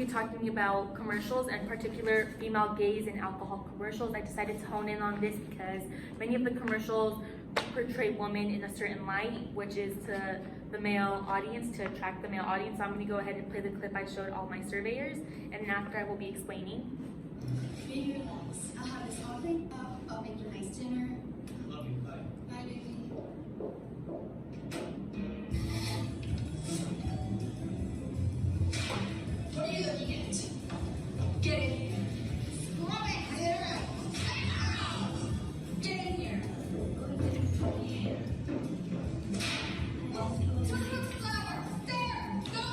be talking about commercials, and particular female gaze and alcohol commercials. I decided to hone in on this because many of the commercials portray women in a certain light, which is to the male audience, to attract the male audience. So I'm going to go ahead and play the clip I showed all my surveyors, and then after I will be explaining. Maybe relax. I'll have this whole thing up. I'll make you a nice dinner. Love you. Bye. Bye, baby. What are you looking at? Get in here. Scrub it. Get in here. Flower. There. Go.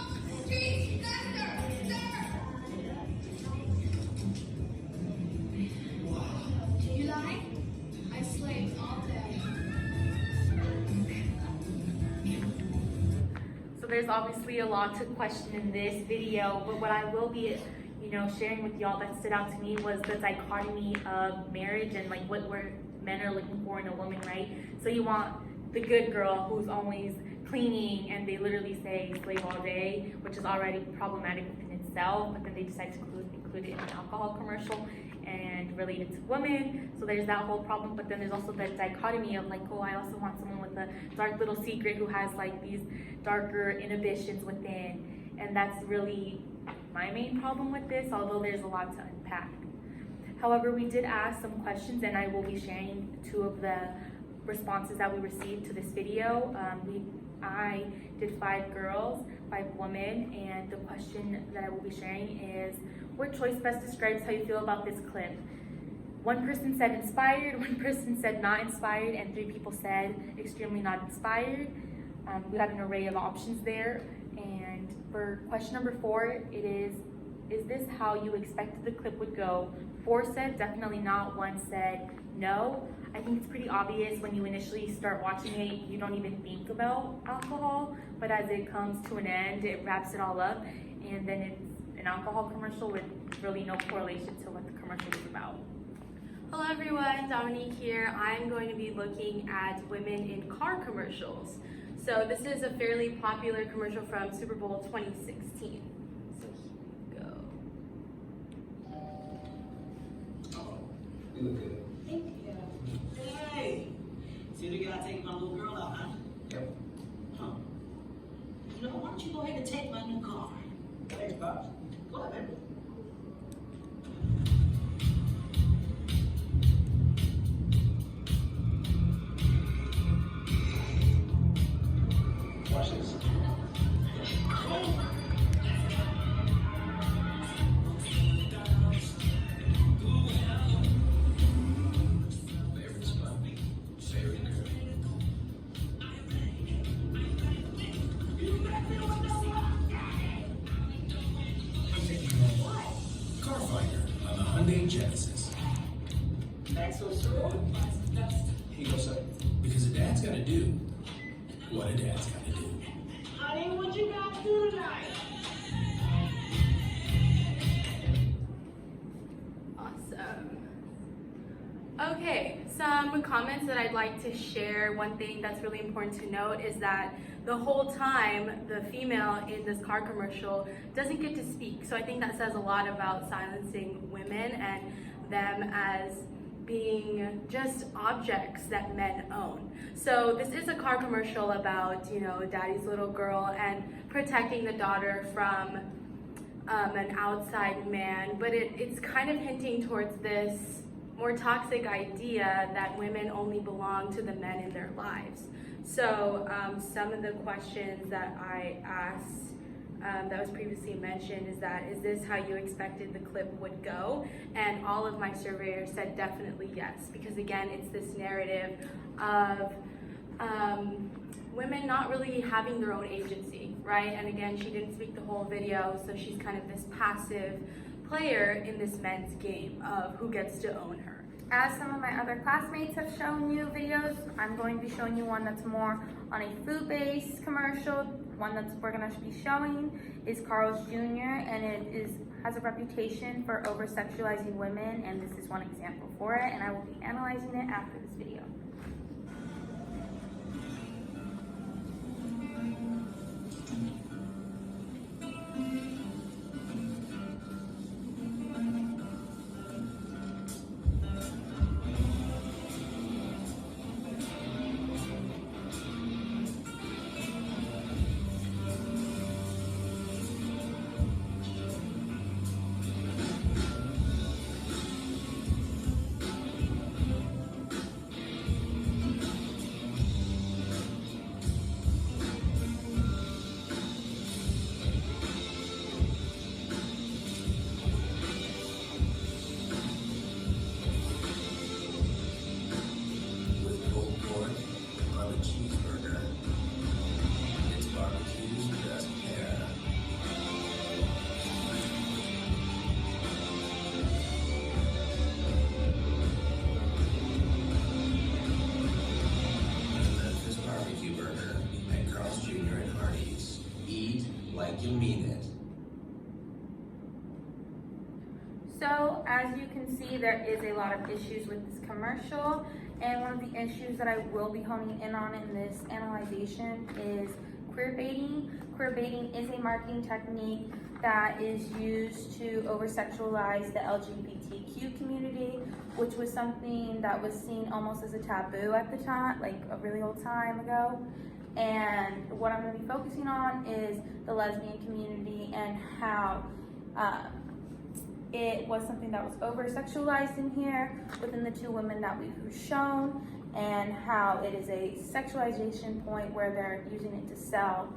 Trees. Faster. There. You lie? I slaved all day. So there's obviously a lot to question in this video, but what I will be, sharing with y'all that stood out to me was the dichotomy of marriage and like what men are looking for in a woman, right? So you want the good girl who's always cleaning, and they literally say slave all day, which is already problematic within itself, but then they decide to include it in an alcohol commercial and relate it to women. So there's that whole problem, but then there's also the dichotomy of like, oh, I also want someone with a dark little secret who has like these darker inhibitions within, and that's really my main problem with this, although there's a lot to unpack. However, we did ask some questions, and I will be sharing 2 of the responses that we received to this video. I did 5 girls, 5 women, and the question that I will be sharing is, what choice best describes how you feel about this clip? 1 person said inspired, 1 person said not inspired, and 3 people said extremely not inspired. We have an array of options there. And for question number 4, it is this how you expected the clip would go? 4 said definitely not, 1 said no. I think it's pretty obvious when you initially start watching it, you don't even think about alcohol, but as it comes to an end, it wraps it all up, and then it's an alcohol commercial with really no correlation to what the commercial is about. Hello everyone, Dominique here. I'm going to be looking at women in car commercials. So this is a fairly popular commercial from Super Bowl 2016. So here we go. Oh, you look good. Thank you. Hey! See the guy taking my little girl out, huh? Yep. Huh. You know, why don't you go ahead and take my new car? Thanks, Pops. Go ahead, baby. Watch this. Very smart. Very good. Car Finder on the Hyundai Genesis. That's so sure. Here you go, son. Because a dad's gotta do what a dad's gotta do. Honey, what you guys do tonight? Awesome. Okay, some comments that I'd like to share. One thing that's really important to note is that the whole time the female in this car commercial doesn't get to speak. So I think that says a lot about silencing women and them as being just objects that men own. So this is a car commercial about, daddy's little girl and protecting the daughter from an outside man, but it's kind of hinting towards this more toxic idea that women only belong to the men in their lives. So some of the questions that I asked that was previously mentioned is this how you expected the clip would go? And all of my surveyors said definitely yes, because again, it's this narrative of women not really having their own agency, right? And again, she didn't speak the whole video, so she's kind of this passive player in this men's game of who gets to own her. As some of my other classmates have shown you videos, I'm going to be showing you one that's more on a food-based commercial. One that we're going to be showing is Carl's Jr., and it has a reputation for over-sexualizing women, and this is one example for it, and I will be analyzing it after this video. you mean it. So as you can see, there is a lot of issues with this commercial, and one of the issues that I will be honing in on in this analyzation is queer baiting. Queer baiting is a marketing technique that is used to over-sexualize the LGBTQ community, which was something that was seen almost as a taboo at the time, like a really old time ago. And what I'm going to be focusing on is the lesbian community and how it was something that was over-sexualized in here within the two women that we've shown, and how it is a sexualization point where they're using it to sell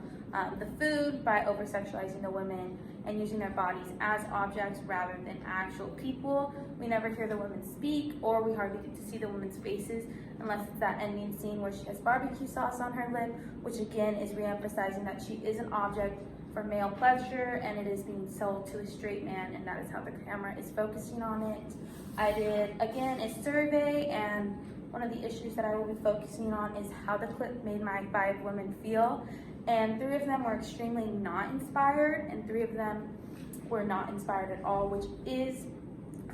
the food by over-sexualizing the women and using their bodies as objects rather than actual people. We never hear the women speak, or we hardly get to see the women's faces unless it's that ending scene where she has barbecue sauce on her lip, which again is re-emphasizing that she is an object for male pleasure, and it is being sold to a straight man, and that is how the camera is focusing on it. I did, again, a survey, and one of the issues that I will be focusing on is how the clip made my 5 women feel. And 3 of them were extremely not inspired, and 3 of them were not inspired at all, which is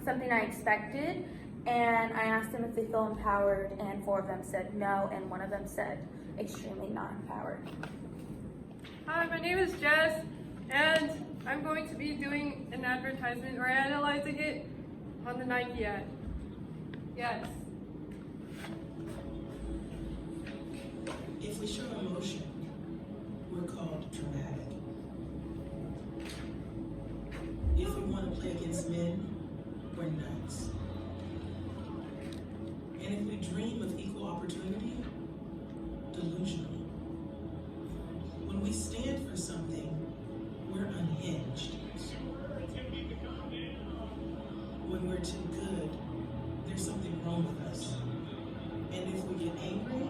something I expected. And I asked them if they feel empowered, and 4 of them said no, and 1 of them said extremely not empowered. Hi, my name is Jess, and I'm going to be doing an advertisement or analyzing it on the Nike ad. Yes. If we show emotion, we're called dramatic. If we want to play against men, we're nuts. And if we dream of equal opportunity, delusional. When we stand for something, we're unhinged. When we're too good, there's something wrong with us. And if we get angry,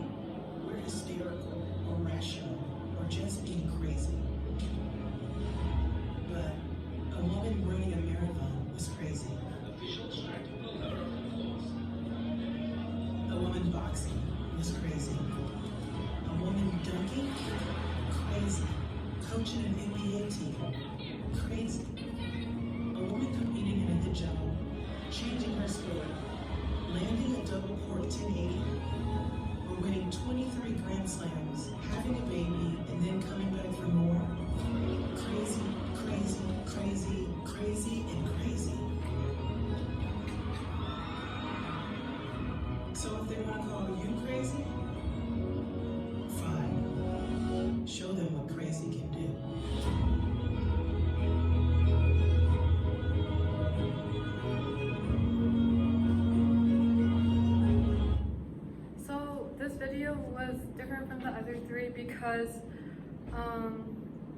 we're hysterical or rational or just being crazy. But a woman running a marathon was crazy. A woman boxing was crazy. A woman dunking, crazy. Coaching an NBA team, crazy. A woman competing in a hijab, changing her skirt, landing a double cork 1080, or winning 23 Grand Slams, having a baby, and then coming back for more. Crazy, crazy, crazy, crazy, and crazy. So if they want to call you crazy, fine. Show them what crazy can do. So this video was different from the other 3 because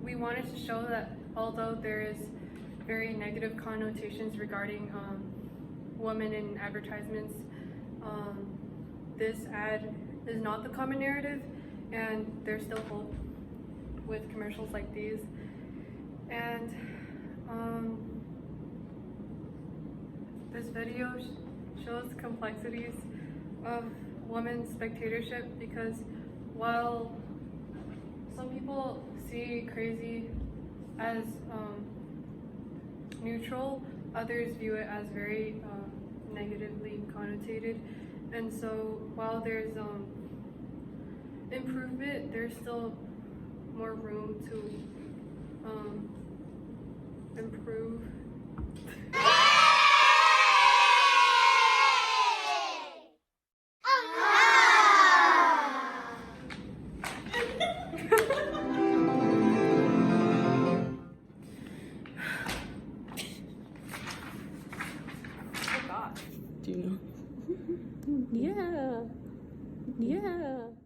we wanted to show that although there is very negative connotations regarding women in advertisements, this ad is not the common narrative, and there's still hope with commercials like these. And this video shows complexities of women's spectatorship, because while some people see crazy as neutral, others view it as very negatively connotated. And so while there's improvement, there's still more room to improve. Do you know? Yeah. Yeah.